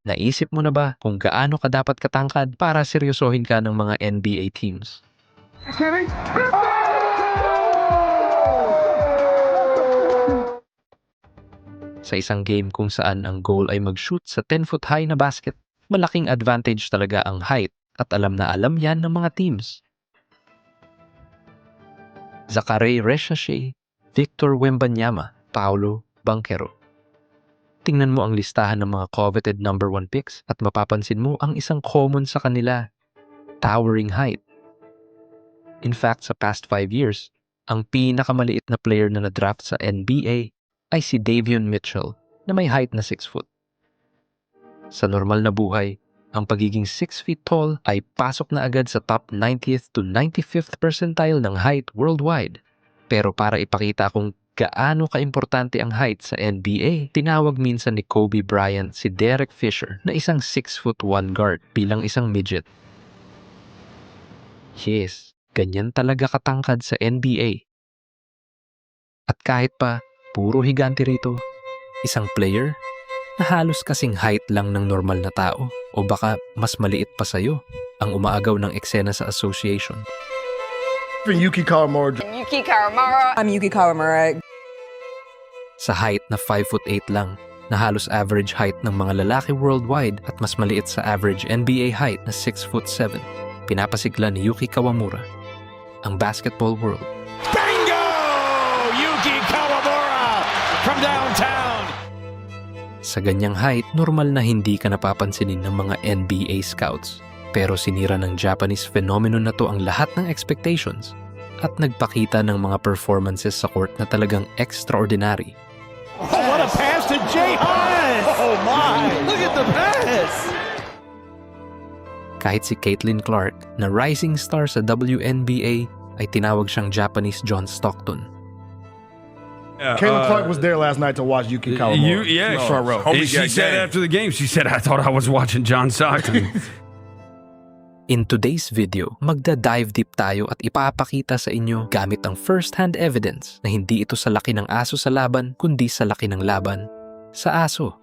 Naisip mo na ba kung gaano ka dapat katangkad para seryosohin ka ng mga NBA teams? Sa isang game kung saan ang goal ay mag-shoot sa 10-foot high na basket, malaking advantage talaga ang height at alam na alam yan ng mga teams. Zaccharie Reshache, Victor Wembanyama, Paolo Banchero. Tingnan mo ang listahan ng mga coveted number 1 picks at mapapansin mo ang isang common sa kanila, towering height. In fact, sa past 5 years, ang pinakamaliit na player na na-draft sa NBA ay si Davion Mitchell na may height na 6 foot. Sa normal na buhay, ang pagiging 6 feet tall ay pasok na agad sa top 90th to 95th percentile ng height worldwide. Pero para ipakita kung gaano kaimportante ang height sa NBA, tinawag minsan ni Kobe Bryant si Derek Fisher na isang 6'1" guard bilang isang midget. Yes, ganyan talaga katangkad sa NBA. At kahit pa puro higante rito, isang player na halos kasing height lang ng normal na tao o baka mas maliit pa sa'yo ang umaagaw ng eksena sa association. Yuki Kawamura. I'm Yuki Kawamura. Sa height na 5'8" lang, na halos average height ng mga lalaki worldwide at mas maliit sa average NBA height na 6'7", pinapasigla ni Yuki Kawamura ang basketball world. Bingo! Yuki Kawamura from downtown. Sa ganyang height, normal na hindi ka napapansinin ng mga NBA scouts. Pero sinira ng Japanese phenomenon na to ang lahat ng expectations at nagpakita ng mga performances sa court na talagang extraordinary. Oh, what a pass to Jay Hans! Oh my! Look at the pass! Kahit si Caitlin Clark na rising star sa WNBA ay tinawag siyang Japanese John Stockton. Caitlin Clark was there last night to watch Yuki Kawamura. Front row. She said after the game, she said, I thought I was watching John Stockton. In today's video, magda-dive deep tayo at ipapakita sa inyo gamit ang first-hand evidence na hindi ito sa laki ng aso sa laban, kundi sa laki ng laban sa aso.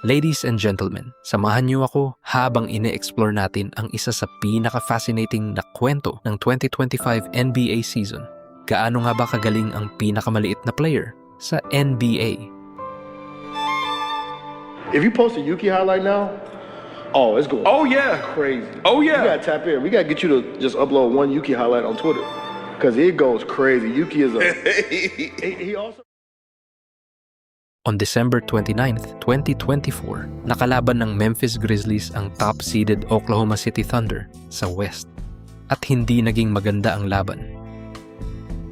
Ladies and gentlemen, samahan niyo ako habang ine-explore natin ang isa sa pinaka-fascinating na kwento ng 2025 NBA season. Gaano nga ba kagaling ang pinakamaliit na player sa NBA? If you post a Yuki highlight now, oh, it's going. Oh, yeah. Crazy. Oh, yeah. You gotta tap in. We gotta get you to just upload one Yuki highlight on Twitter, cause it goes crazy. Yuki is a. he also. On December 29th, 2024, nakalaban ng Memphis Grizzlies ang top-seeded Oklahoma City Thunder sa West. At hindi naging maganda ang laban.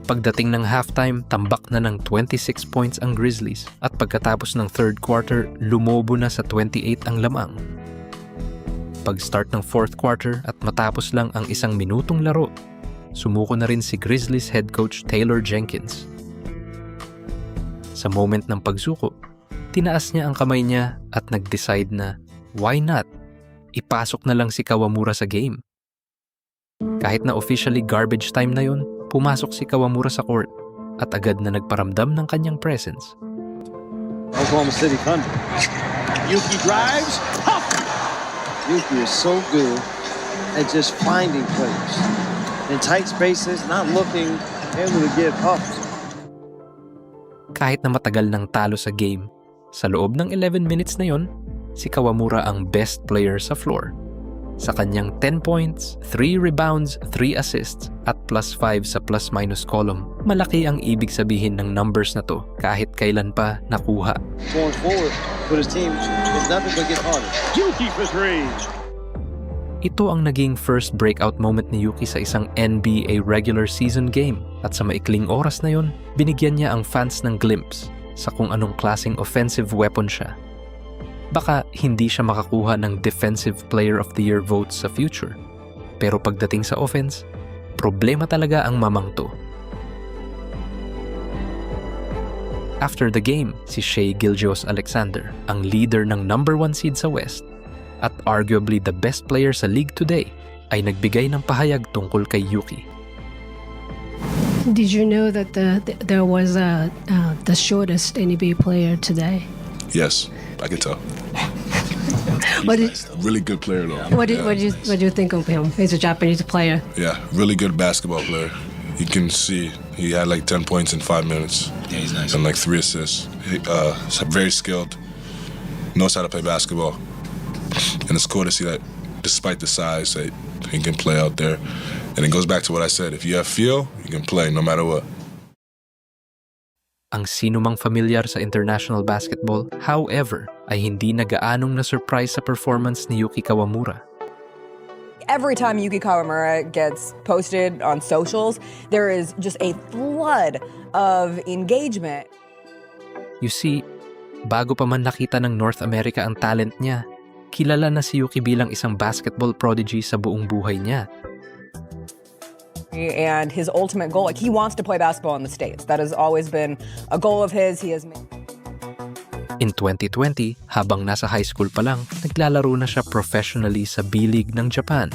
Pagdating ng halftime, tambak na ng 26 points ang Grizzlies at pagkatapos ng third quarter, lumobo na sa 28 ang lamang. Pag-start ng fourth quarter at matapos lang ang isang minutong laro, sumuko na rin si Grizzlies head coach Taylor Jenkins. Sa moment ng pagsuko, tinaas niya ang kamay niya at nag-decide na, why not? Ipasok na lang si Kawamura sa game. Kahit na officially garbage time na yun, pumasok si Kawamura sa court at agad na nagparamdam ng kanyang presence. Oklahoma City Thunder. Yuki drives. Puff! Yuki is so good at just finding players in tight spaces, not looking, able to get up. Kahit na matagal ng talo sa game, sa loob ng 11 minutes na yon, si Kawamura ang best player sa floor. Sa kanyang 10 points, 3 rebounds, 3 assists, at +5 sa plus-minus column, malaki ang ibig sabihin ng numbers na to kahit kailan pa nakuha. Going forward with his team is nothing but get harder. Yuki for three. Ito ang naging first breakout moment ni Yuki sa isang NBA regular season game at sa maikling oras na yon, binigyan niya ang fans ng glimpse sa kung anong klaseng offensive weapon siya. Baka hindi siya makakuha ng Defensive Player of the Year votes sa future. Pero pagdating sa offense, problema talaga ang mamang to. After the game, si Shai Gilgeous-Alexander, ang leader ng number 1 seed sa West at arguably the best player sa league today, ay nagbigay ng pahayag tungkol kay Yuki. Did you know that there was the shortest NBA player today? Yes, I can tell. What did Really good player though. what do you think of him? He's a Japanese player. Yeah, really good basketball player. You can see he had like 10 points in 5 minutes. Yeah, he's nice. And like 3 assists. He's very skilled. Knows how to play basketball. And it's cool to see that despite the size that he can play out there. And it goes back to what I said. If you have feel, you can play no matter what. Ang sinumang familiar sa international basketball, however, ay hindi nagaanong na-surprise sa performance ni Yuki Kawamura. Every time Yuki Kawamura gets posted on socials, there is just a flood of engagement. You see, bago pa man nakita ng North America ang talent niya, kilala na si Yuki bilang isang basketball prodigy sa buong buhay niya. And his ultimate goal, like he wants to play basketball in the States. That has always been a goal of his. He has made... In 2020, habang nasa high school pa lang, naglalaro na siya professionally sa B-League ng Japan.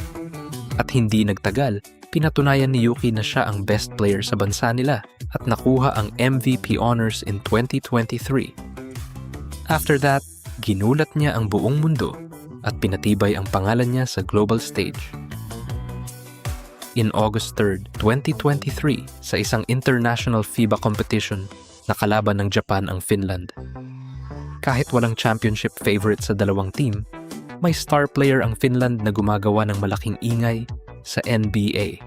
At hindi nagtagal, pinatunayan ni Yuki na siya ang best player sa bansa nila at nakuha ang MVP honors in 2023. After that, ginulat niya ang buong mundo at pinatibay ang pangalan niya sa global stage. In August 3, 2023, sa isang international FIBA competition, nakalaban ng Japan ang Finland. Kahit walang championship favorite sa dalawang team, may star player ang Finland na gumagawa ng malaking ingay sa NBA.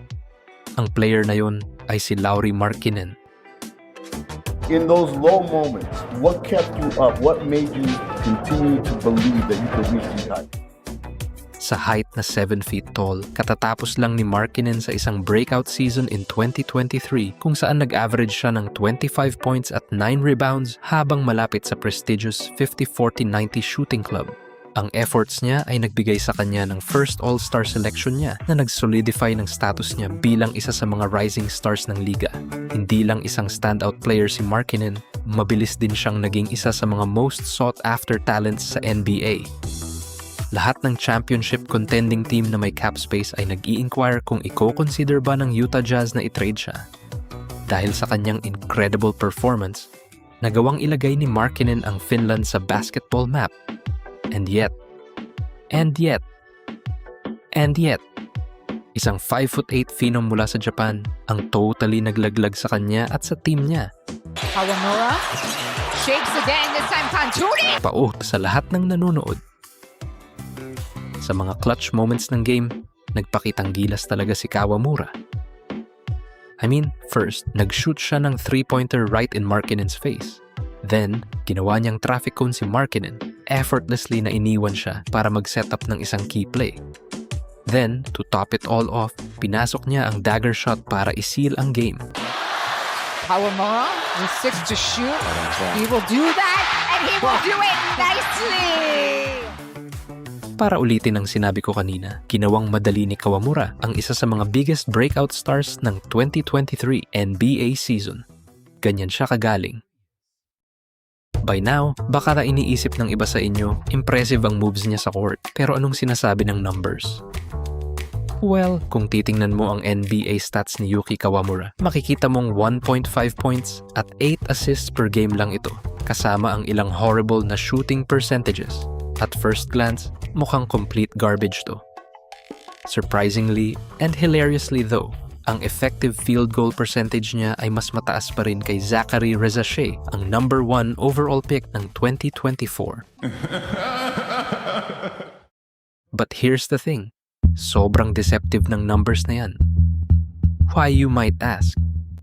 Ang player na yon ay si Lauri Markkanen. In those low moments, what kept you up? What made you continue to believe that you could reach these heights? Sa height na 7 feet tall, katatapos lang ni Markkanen sa isang breakout season in 2023 kung saan nag-average siya ng 25 points at 9 rebounds habang malapit sa prestigious 50-40-90 shooting club. Ang efforts niya ay nagbigay sa kanya ng first All-Star selection niya na nag-solidify ng status niya bilang isa sa mga rising stars ng liga. Hindi lang isang standout player si Markkanen, mabilis din siyang naging isa sa mga most sought-after talents sa NBA. Lahat ng championship contending team na may cap space ay nag-i-inquire kung i-consider ba ng Utah Jazz na i-trade siya. Dahil sa kanyang incredible performance, nagawang ilagay ni Markkanen ang Finland sa basketball map. And yet, isang 5'8" phenom mula sa Japan ang totally naglaglag sa kanya at sa team niya. Kawamura shakes again, this time Kanturi! Pao sa lahat ng nanonood. Sa mga clutch moments ng game, nagpakitang gilas talaga si Kawamura. I mean, first, nag-shoot siya ng 3-pointer right in Markkanen's face. Then, ginawa niyang traffic cone si Markkanen. Effortlessly na iniwan siya para mag-set up ng isang key play. Then, to top it all off, pinasok niya ang dagger shot para i-seal ang game. Kawamura with 6 to shoot. He will do that, and he will do it nicely! Para ulitin ang sinabi ko kanina, ginawang madali ni Kawamura ang isa sa mga biggest breakout stars ng 2023 NBA season. Ganyan siya kagaling. By now, baka na iniisip ng iba sa inyo, impressive ang moves niya sa court, pero anong sinasabi ng numbers? Well, kung titingnan mo ang NBA stats ni Yuki Kawamura, makikita mong 1.5 points at 8 assists per game lang ito, kasama ang ilang horrible na shooting percentages. At first glance, mukhang complete garbage to. Surprisingly and hilariously though, ang effective field goal percentage niya ay mas mataas pa rin kay Zachary Rezache, ang number 1 overall pick ng 2024. But here's the thing, sobrang deceptive ng numbers na yan. Why, you might ask?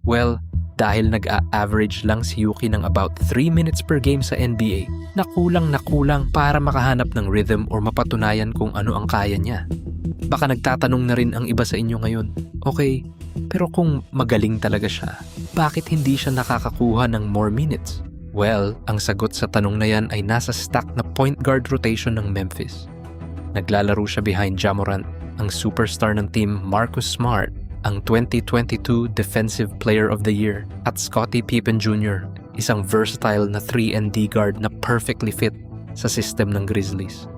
Well, dahil nag-a-average lang si Yuki ng about 3 minutes per game sa NBA, nakulang para makahanap ng rhythm or mapatunayan kung ano ang kaya niya. Baka nagtatanong na rin ang iba sa inyo ngayon, okay, pero kung magaling talaga siya, bakit hindi siya nakakakuha ng more minutes? Well, ang sagot sa tanong na yan ay nasa stack na point guard rotation ng Memphis. Naglalaro siya behind Ja Morant, ang superstar ng team Marcus Smart, ang 2022 Defensive Player of the Year, at Scottie Pippen Jr., isang versatile na 3-and-D guard na perfectly fit sa system ng Grizzlies.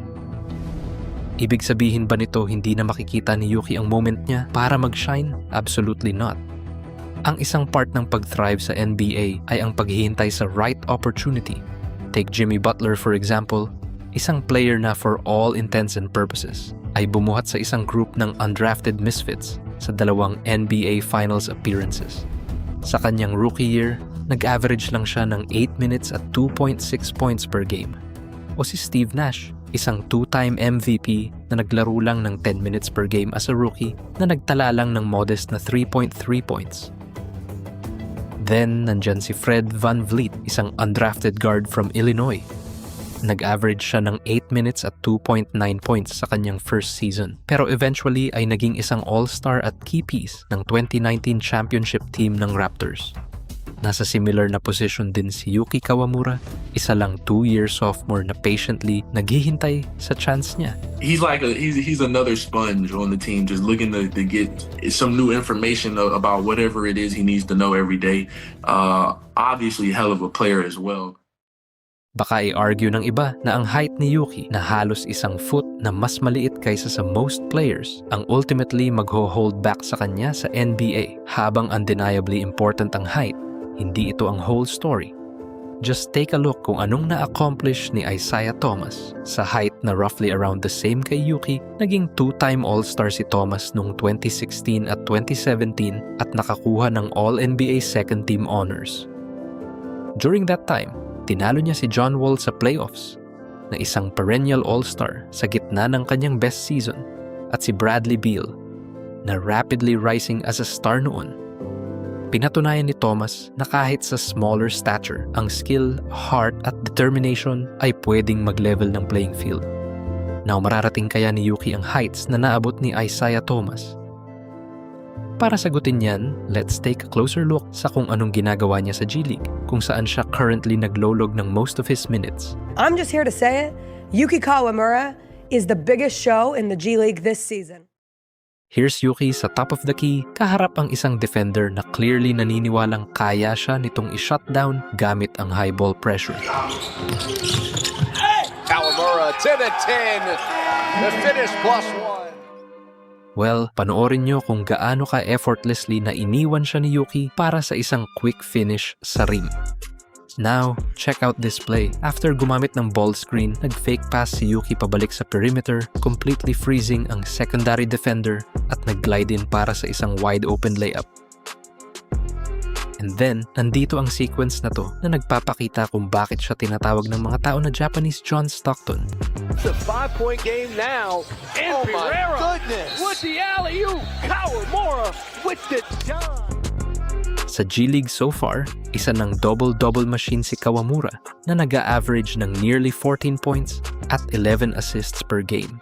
Ibig sabihin ba nito hindi na makikita ni Yuki ang moment niya para mag-shine? Absolutely not. Ang isang part ng pag-thrive sa NBA ay ang paghihintay sa right opportunity. Take Jimmy Butler for example. isang player na for all intents and purposes ay bumuhat sa isang group ng undrafted misfits sa dalawang NBA Finals appearances. Sa kanyang rookie year, nag-average lang siya ng 8 minutes at 2.6 points per game. O si Steve Nash, isang two-time MVP na naglaro lang ng 10 minutes per game as a rookie na nagtala lang ng modest na 3.3 points. Then, nandyan si Fred VanVleet, isang undrafted guard from Illinois. Nag-average siya ng 8 minutes at 2.9 points sa kanyang first season. Pero eventually ay naging isang all-star at key piece ng 2019 championship team ng Raptors. Nasa similar na position din si Yuki Kawamura, isa lang 2-year sophomore na patiently naghihintay sa chance niya. He's like he's another sponge on the team, just looking to get some new information about whatever it is he needs to know every day. Obviously, hell of a player as well. Baka i-argue ng iba na ang height ni Yuki na halos isang foot na mas maliit kaysa sa most players ang ultimately magho-hold back sa kanya sa NBA. Habang undeniably important ang height, hindi ito ang whole story. Just take a look kung anong na-accomplish ni Isaiah Thomas. Sa height na roughly around the same kay Yuki, naging two-time All-Star si Thomas noong 2016 at 2017 at nakakuha ng All-NBA Second Team honors. During that time, tinalo niya si John Wall sa playoffs, na isang perennial all-star sa gitna ng kanyang best season, at si Bradley Beal, na rapidly rising as a star noon. Pinatunayan ni Thomas na kahit sa smaller stature, ang skill, heart at determination ay pwedeng mag-level ng playing field. Now, mararating kaya ni Yuki ang heights na naabot ni Isaiah Thomas? Para sagutin yan, let's take a closer look sa kung anong ginagawa niya sa G League, kung saan siya currently naglolog ng most of his minutes. I'm just here to say it. Yuki Kawamura is the biggest show in the G League this season. Here's Yuki sa top of the key, kaharap ang isang defender na clearly naniniwalang kaya siya nitong i-shutdown gamit ang high ball pressure. Kawamura to the 10. The finish +1. Well, panoorin nyo kung gaano ka effortlessly na iniwan siya ni Yuki para sa isang quick finish sa rim. Now, check out this play. After gumamit ng ball screen, nag-fake pass si Yuki pabalik sa perimeter, completely freezing ang secondary defender at nag-glide in para sa isang wide open layup. And then, nandito ang sequence na to na nagpapakita kung bakit siya tinatawag ng mga tao na Japanese John Stockton. It's a 5-point game now. And Pereira goodness. With the alley-oop. Kawamura with the dime. Sa G League so far, isa ng double-double machine si Kawamura na nag-a-average ng nearly 14 points at 11 assists per game.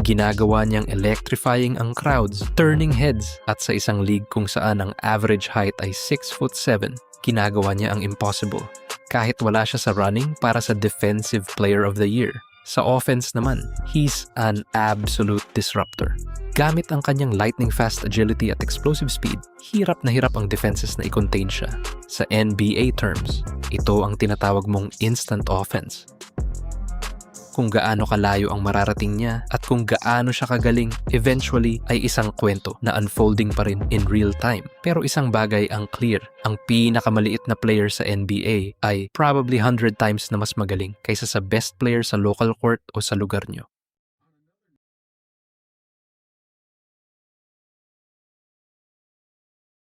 Ginagawa niyang electrifying ang crowds, turning heads, at sa isang league kung saan ang average height ay 6'7", ginagawa niya ang impossible. Kahit wala siya sa running para sa Defensive Player of the Year, sa offense naman, he's an absolute disruptor. Gamit ang kanyang lightning-fast agility at explosive speed, hirap na hirap ang defenses na i-contain siya. Sa NBA terms, ito ang tinatawag mong instant offense. Kung gaano kalayo ang mararating niya at kung gaano siya kagaling, eventually ay isang kwento na unfolding pa rin in real time. Pero isang bagay ang clear, ang pinakamaliit na player sa NBA ay probably 100 times na mas magaling kaysa sa best player sa local court o sa lugar nyo.